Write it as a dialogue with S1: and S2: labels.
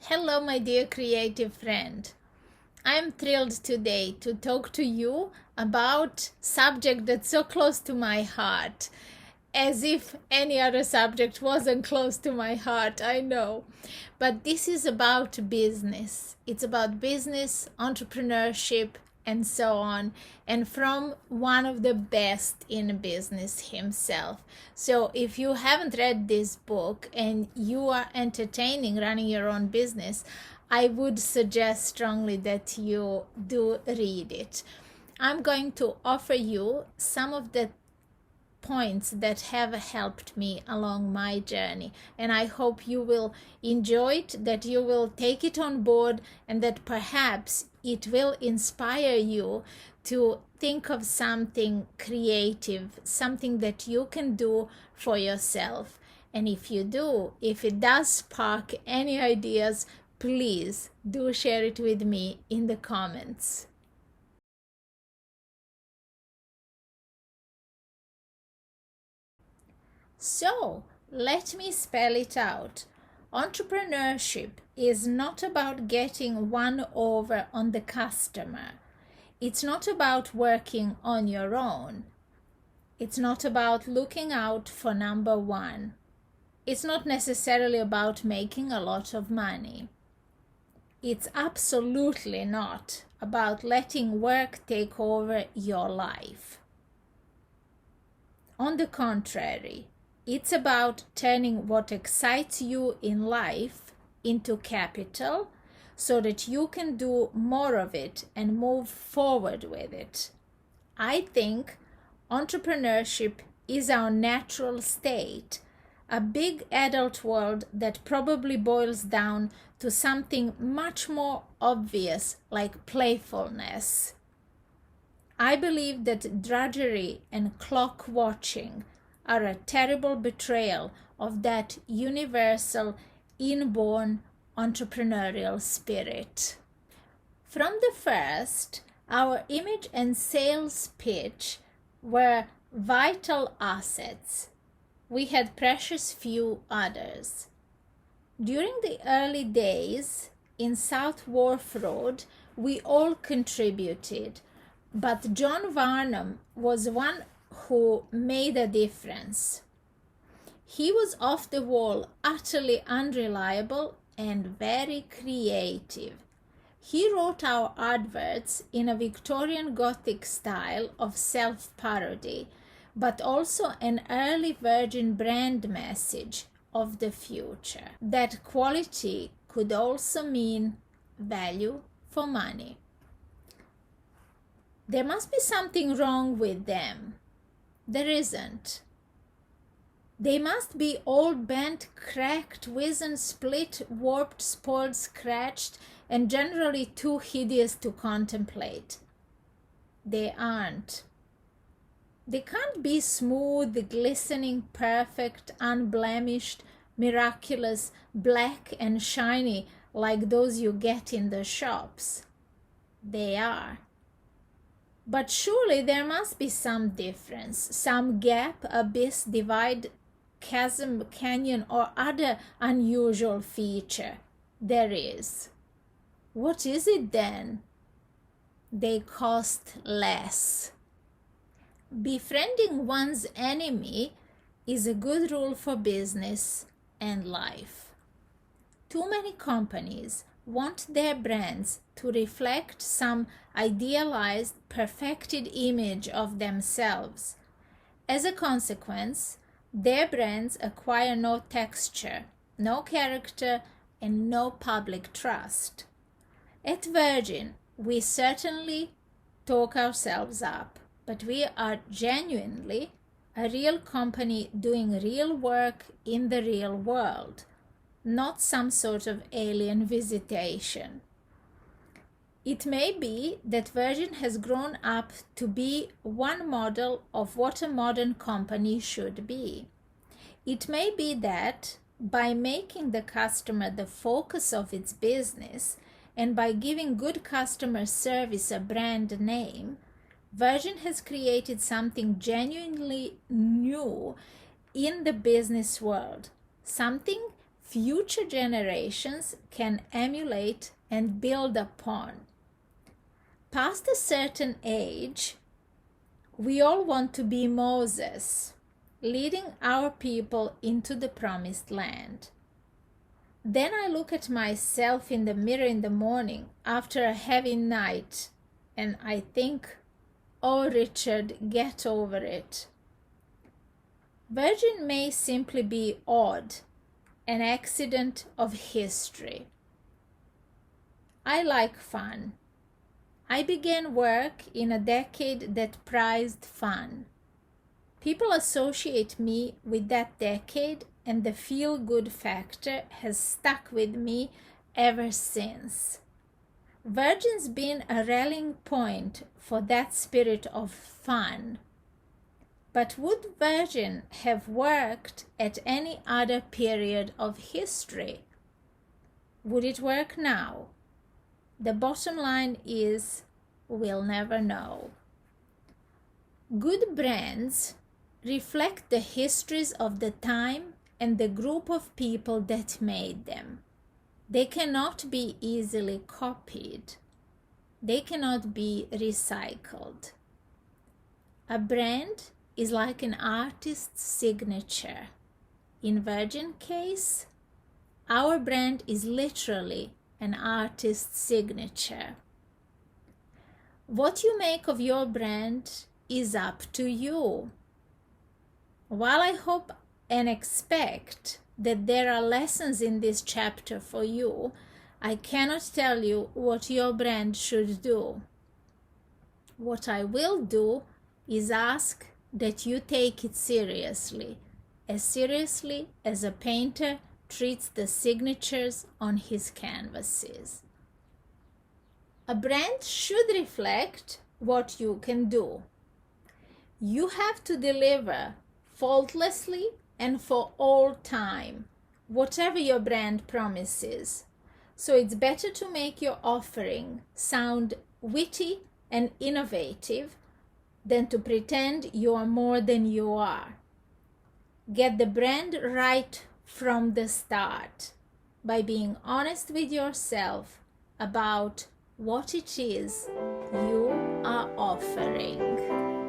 S1: Hello, my dear creative friend. I'm thrilled today to talk to you about subject that's so close to my heart, as if any other subject wasn't close to my heart, I know. But this is about business. It's about business, entrepreneurship, and so on, and from one of the best in business himself. So if you haven't read this book and you are entertaining running your own business, I would suggest strongly that you do read it. I'm going to offer you some of the points that have helped me along my journey, and I hope you will enjoy it, that you will take it on board, and that perhaps it will inspire you to think of something creative, something that you can do for yourself. And if you do, if it does spark any ideas, please do share it with me in the comments. So, let me spell it out. Entrepreneurship is not about getting one over on the customer. It's not about working on your own. It's not about looking out for number one. It's not necessarily about making a lot of money. It's absolutely not about letting work take over your life. On the contrary, it's about turning what excites you in life into capital so that you can do more of it and move forward with it. I think entrepreneurship is our natural state, a big adult world that probably boils down to something much more obvious like playfulness. I believe that drudgery and clock watching are a terrible betrayal of that universal, inborn entrepreneurial spirit. From the first, our image and sales pitch were vital assets. We had precious few others. During the early days in South Wharf Road, we all contributed, but John Varnum was one who made a difference. He was off the wall, utterly unreliable, and very creative. He wrote our adverts in a Victorian Gothic style of self-parody, but also an early Virgin brand message of the future. That quality could also mean value for money. There must be something wrong with them. There isn't. They must be all bent, cracked, wizened, split, warped, spoiled, scratched, and generally too hideous to contemplate. They aren't. They can't be smooth, glistening, perfect, unblemished, miraculous, black and shiny like those you get in the shops. They are. But surely there must be some difference, some gap, abyss, divide, chasm, canyon, or other unusual feature. There is. What is it then? They cost less. Befriending one's enemy is a good rule for business and life. Too many companies want their brands to reflect some idealized, perfected image of themselves. As a consequence, their brands acquire no texture, no character, and no public trust. At Virgin, we certainly talk ourselves up, but we are genuinely a real company doing real work in the real world, not some sort of alien visitation. It may be that Virgin has grown up to be one model of what a modern company should be. It may be that by making the customer the focus of its business and by giving good customer service a brand name, Virgin has created something genuinely new in the business world, something future generations can emulate and build upon. Past a certain age, we all want to be Moses, leading our people into the promised land. Then I look at myself in the mirror in the morning after a heavy night and I think, oh Richard, get over it. Virgin may simply be odd, an accident of history. I like fun. I began work in a decade that prized fun. People associate me with that decade, and the feel-good factor has stuck with me ever since. Virgin's been a rallying point for that spirit of fun. But would Virgin have worked at any other period of history? Would it work now? The bottom line is, we'll never know. Good brands reflect the histories of the time and the group of people that made them. They cannot be easily copied. They cannot be recycled. A brand is like an artist's signature. In Virgin case, our brand is literally an artist's signature. What you make of your brand is up to you. While I hope and expect that there are lessons in this chapter for you, I cannot tell you what your brand should do. What I will do is ask that you take it seriously as a painter treats the signatures on his canvases. A brand should reflect what you can do. You have to deliver faultlessly and for all time, whatever your brand promises. So it's better to make your offering sound witty and innovative than to pretend you are more than you are. Get the brand right from the start by being honest with yourself about what it is you are offering.